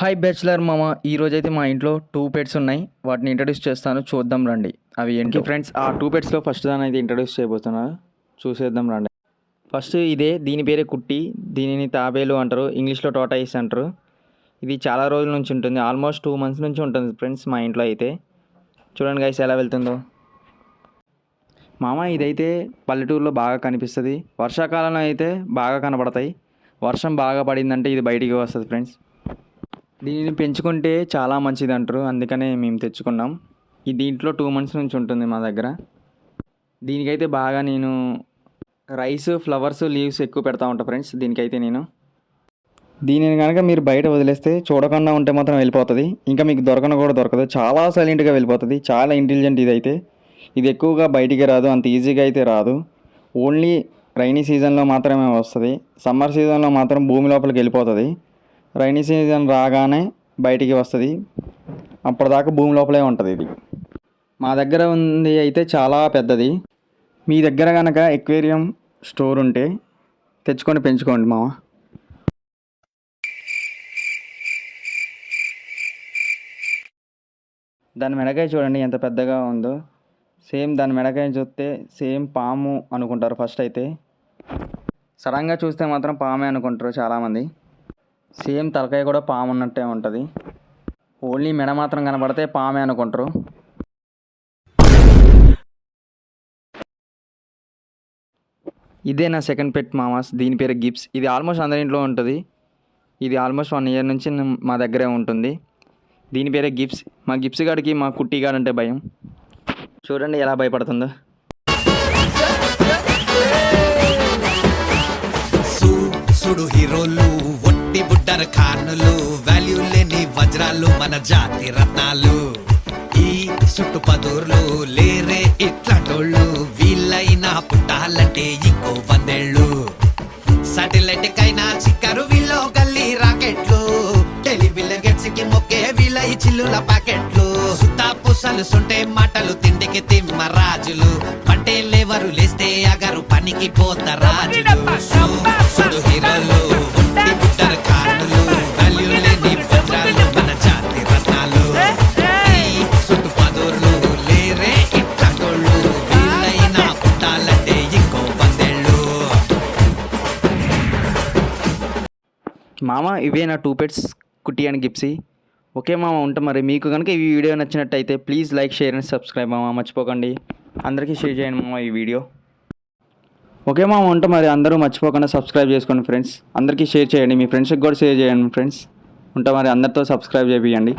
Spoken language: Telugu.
హాయ్ బ్యాచులర్ మామ, ఈరోజైతే మా ఇంట్లో 2 పెట్స్ ఉన్నాయి. వాటిని ఇంట్రడ్యూస్ చేస్తాను, చూద్దాం రండి. అవి ఏంటి ఫ్రెండ్స్, ఆ 2 పెట్స్లో ఫస్ట్ దాన్ని అయితే ఇంట్రడ్యూస్ చేయబోతున్నా, చూసేద్దాం రండి. ఫస్ట్ ఇదే, దీని పేరే కుట్టి. దీనిని తాబేలు అంటారు, ఇంగ్లీష్లో టాటాయిస్ అంటారు. ఇది చాలా రోజుల నుంచి ఉంటుంది, ఆల్మోస్ట్ 2 months నుంచి ఉంటుంది ఫ్రెండ్స్ మా ఇంట్లో అయితే. చూడండి గైస్ ఎలా వెళ్తుందో. మామ ఇదైతే పల్లెటూరులో బాగా కనిపిస్తుంది, వర్షాకాలంలో అయితే బాగా కనబడతాయి. వర్షం బాగా పడిందంటే ఇది బయటికి వస్తుంది ఫ్రెండ్స్. దీనిని పెంచుకుంటే చాలా మంచిది అంటారు, అందుకనే మేము తెచ్చుకున్నాం. ఈ దీంట్లో 2 months నుంచి ఉంటుంది మా దగ్గర. దీనికైతే బాగా నేను రైస్, ఫ్లవర్స్, లీవ్స్ ఎక్కువ పెడతా ఉంటాను ఫ్రెండ్స్. దీనికైతే దీనిని కనుక మీరు బయట వదిలేస్తే చూడకుండా ఉంటే మాత్రం వెళ్ళిపోతుంది, ఇంకా మీకు దొరకను కూడా దొరకదు. చాలా సైలెంట్గా వెళ్ళిపోతుంది, చాలా ఇంటెలిజెంట్ ఇదైతే. ఇది ఎక్కువగా బయటికి రాదు, అంత ఈజీగా అయితే రాదు. ఓన్లీ రైనీ సీజన్లో మాత్రమే వస్తుంది. సమ్మర్ సీజన్లో మాత్రం భూమి లోపలికి వెళ్ళిపోతుంది. రైనీ సీజన్ రాగానే బయటికి వస్తుంది, అప్పటిదాకా భూమి లోపలే ఉంటుంది. ఇది మా దగ్గర ఉంది అయితే చాలా పెద్దది. మీ దగ్గర కనుక ఎక్వేరియం స్టోర్ ఉంటే తెచ్చుకొని పెంచుకోండి మామ. దాని మెడకాయ చూడండి ఎంత పెద్దగా ఉందో. సేమ్ దాని మెడకాయ చూస్తే సేమ్ పాము అనుకుంటారు ఫస్ట్ అయితే. సడన్గా చూస్తే మాత్రం పామే అనుకుంటారు చాలామంది. సేమ్ తలకాయ కూడా పాము ఉన్నట్టే ఉంటుంది, ఓన్లీ మెడ మాత్రం కనబడితే పామే అనుకుంటారు. ఇదే నా సెకండ్ పెట్ మామాస్, దీని పేరు గిప్స్. ఇది ఆల్మోస్ట్ అందరి ఇంట్లో ఉంటుంది. ఇది ఆల్మోస్ట్ 1 year నుంచి మా దగ్గరే ఉంటుంది. దీని పేరే గిప్స్. మా గిప్స్ గాడికి మా కుట్టి గాడు అంటే భయం. చూడండి ఎలా భయపడుతుందో. సుడు హీరోలు, ఒట్టి బుడ్డర్ ఖానులు, వాల్యూ లేని వజ్రాలు, మన జాతి రత్నాలు. ఈ చుట్టుపదూర్లు లేరే ఇట్లాటోళ్ళు, వీళ్ళైనా పుట్టాలంటే ఇంకో 100 ఏళ్ళు. సాటిలైట్ కైనా చిక్కరు వీళ్ళు గల్లీ రాకెట్లు, టెలివిజన్ కి మొక్కే వీళ్ళ ఈ చిల్లుల ప్యాకెట్లు. సుత్తా పుసలు సుంటే మాటలు, తిండికి తిమ్మ రాజులు, పంటే లేవరు లేస్తే అగరు పనికి పోత రాజులు. సుడు హీరోలు, ఒట్టి బుట్టర్ ఖానులు, వాల్యూ లేని వజ్రాలు, మన జాతి రత్నాలు. ఈ చుట్టుపదూర్లు లేరే ఇట్లాటోళ్ళు, వీళ్ళైనా పుట్టాలంటే ఇంకో 100 ఏళ్ళు. మామ ఇవే నా 2 పెట్స్, కుట్టి అండ్ గిప్సీ. ఓకే మామ, ఉంటాం మరి. మీకు కనుక ఈ వీడియో నచ్చినట్టయితే please like, share and subscribe మామ, మర్చిపోకండి. అందరికీ షేర్ చేయండి మామ ఈ వీడియో. ఓకే మామ, ఉంటాం మరి. అందరూ మర్చిపోకుండా సబ్స్క్రైబ్ చేసుకోండి ఫ్రెండ్స్. అందరికీ షేర్ చేయండి, మీ ఫ్రెండ్స్కి కూడా షేర్ చేయండి ఫ్రెండ్స్. ఉంటాం మరి, అందరితో సబ్స్క్రైబ్ చేయండి.